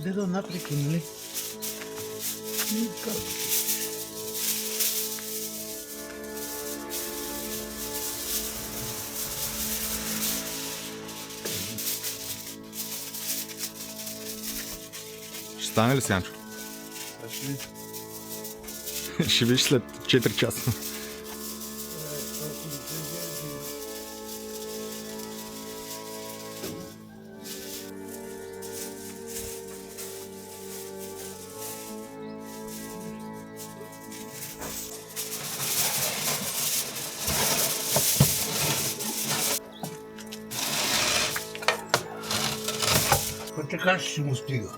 Дедо напреки, нали? Ще стане ли, Сянчо? Ще видиш след 4 часа. Така ще му стига.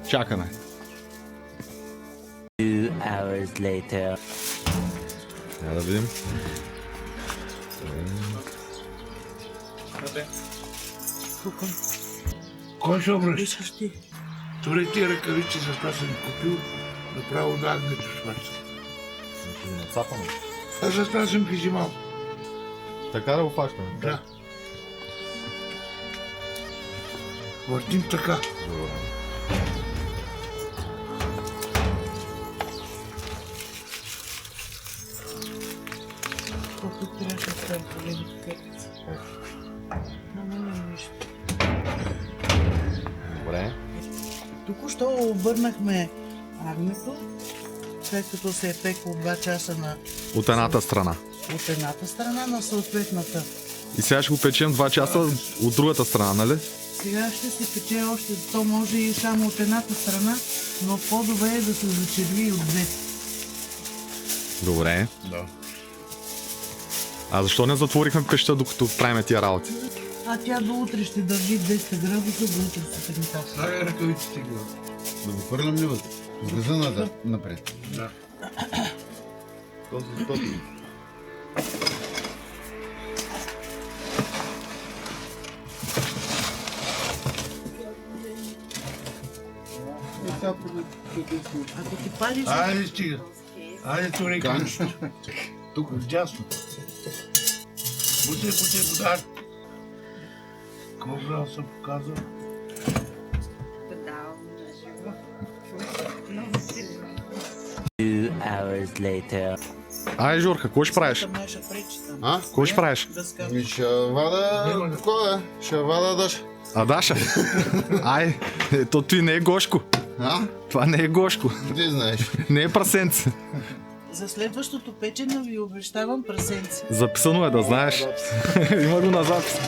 Чакаме. 2 hours later. Я да видим. Кой ще обръща? Искаш ти? Добре, тия ръкавици за това съм купил направо на Агнето Шварца. А за това съм ги взимал. Така да го фащаме. Да. Въртим така. Колко трябваше да ставим полени кърпици? Няма нищо. Добре. Току-що обърнахме агнето, след като се е пекло 2 часа От едната страна. от едната страна на съответната. И сега ще го печем 2 часа от другата страна, нали? Сега ще се пече още, то може и само от едната страна, но по-добре е да се зачерви и от двете. Добре. Да. А защо не затворихме пеща, докато правим тия работи? А тя до утре ще държи 200 градуса, до утре сутринта. Слагай ръкавиците ги. Да го хвърлям ли вътре? Влиза напред. Да. Този този. Ако ти париш, Айде, стига. Айде, тури Ганч. тук, вдясно. Буте, вода. Какво съм показал? Two hours later. Ай, Жорка, какво ще правиш? там ще пречи там. А? Какво ще правиш? Да скажа. Ми ще вада... Какво е? Ще вада дъж. А, Даша? Ай, то ти не е Гошко. А? Това не е Гошко. Ти знаеш. Не е прасенце. За следващото печене ви обещавам прасенци. Записано е, да знаеш. Има го на запис.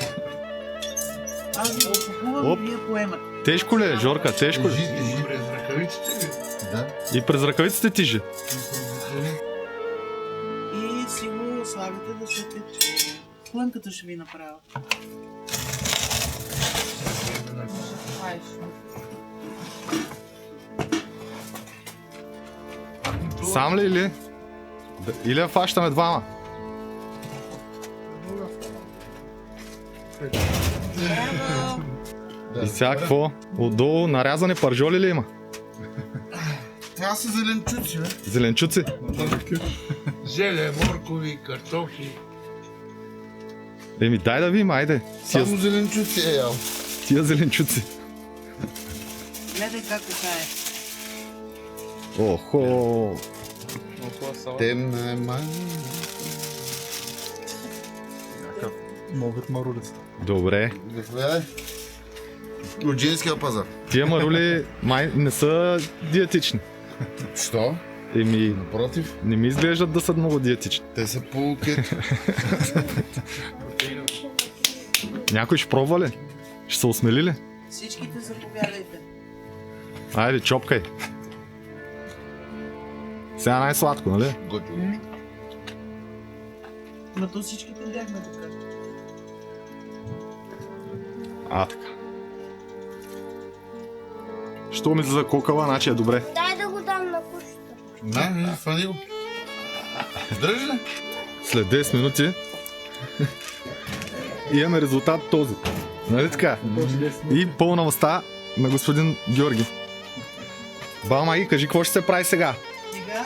Аз ви го купувам Оп. и вие поемате. Тежко ли е, Жорка? Тежко ли? Тежи. През ръкавиците ли? Да. И през ръкавиците тижи. И си го слагате да се пече. Плънката ще ви направя. Сам ли или? Или я фащаме двама? Да. И сега какво? Отдолу нарязани паржоли ли има? Това са зеленчуци, бе. Зеленчуци? Зеле, моркови, картофи. Еми дай да видим, айде. Само зеленчуци е ял. Тия зеленчуци. Гледай как е. Охо. Темна е май. Могат марулицата. Добре. Заповядай. От женския пазар. Тия марули май не са диетични. Що? Еми, Напротив, не ми изглеждат да са много диетични. те са полукет. Някой ще пробва ли? Ще се осмели ли? Всичките заповядайте. Айде, чопкай. Сега най-сладко, нали? Готово. Но то всичките бяхме така. А, така. Що ми за кокала, значи е добре. Дай да го дам на кушата. Да, фани го. Дръж ли? След 10 минути имаме резултат този. Нали така? И пълна уста на господин Георги. Бама и кажи, какво ще се прави сега? Сега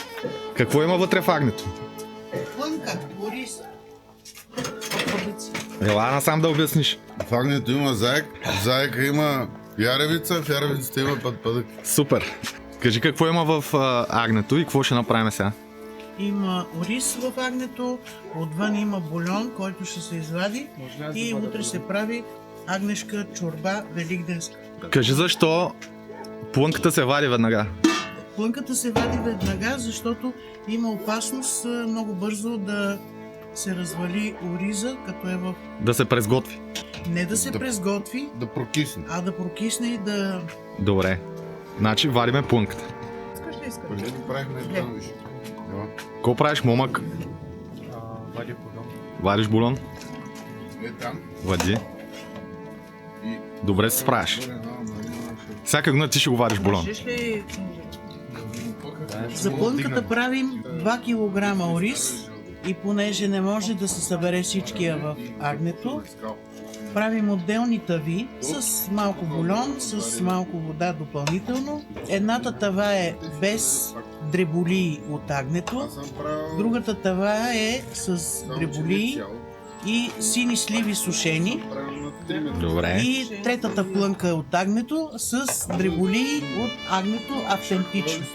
Какво има вътре в агнето? плънка, ориз. Кобици. Ела насам да обясниш. В агнето има заек, в заека има яревица, в яревицата има пъдък. Супер. Кажи какво има в агнето и какво ще направим сега? Има ориз в агнето, отвън има бульон, който ще се извади и утре се прави агнешка чорба великденска. Кажи защо плънката се вади веднага. Плънката се вади веднага, защото има опасност много бързо да се развали ориза, като е в... Да се презготви. Не да се презготви, Да прокисне. а да прокисне и да... Добре. Значи вадиме плънката. Искаш ли искаш? Преди го правихме и това виж. Ела. Какво правиш, момък? Вадиш бульон? Е там. Вади. И... Добре се справяш. Горе, Всяка година ти ще го вадиш бульон. Можеш ли... За плънката правим 2 кг ориз и понеже не може да се събере всичкия в агнето, правим отделни тави с малко бульон, с малко вода допълнително. Едната тава е без дреболии от агнето, другата тава е с дреболии и сини сливи сушени Добре. и третата плънка е от агнето с дреболии от агнето автентично.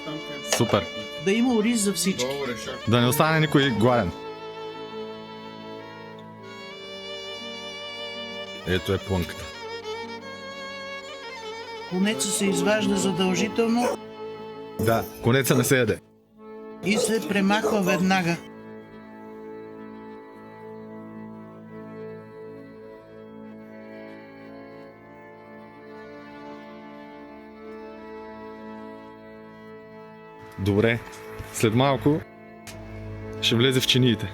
Супер. Да има ориз за всички. Да не остане никой гладен. Ето е плънката. Конеца се изважда задължително Да, конеца не се яде. и се премахва веднага. Добре. След малко ще влезе в чиниите.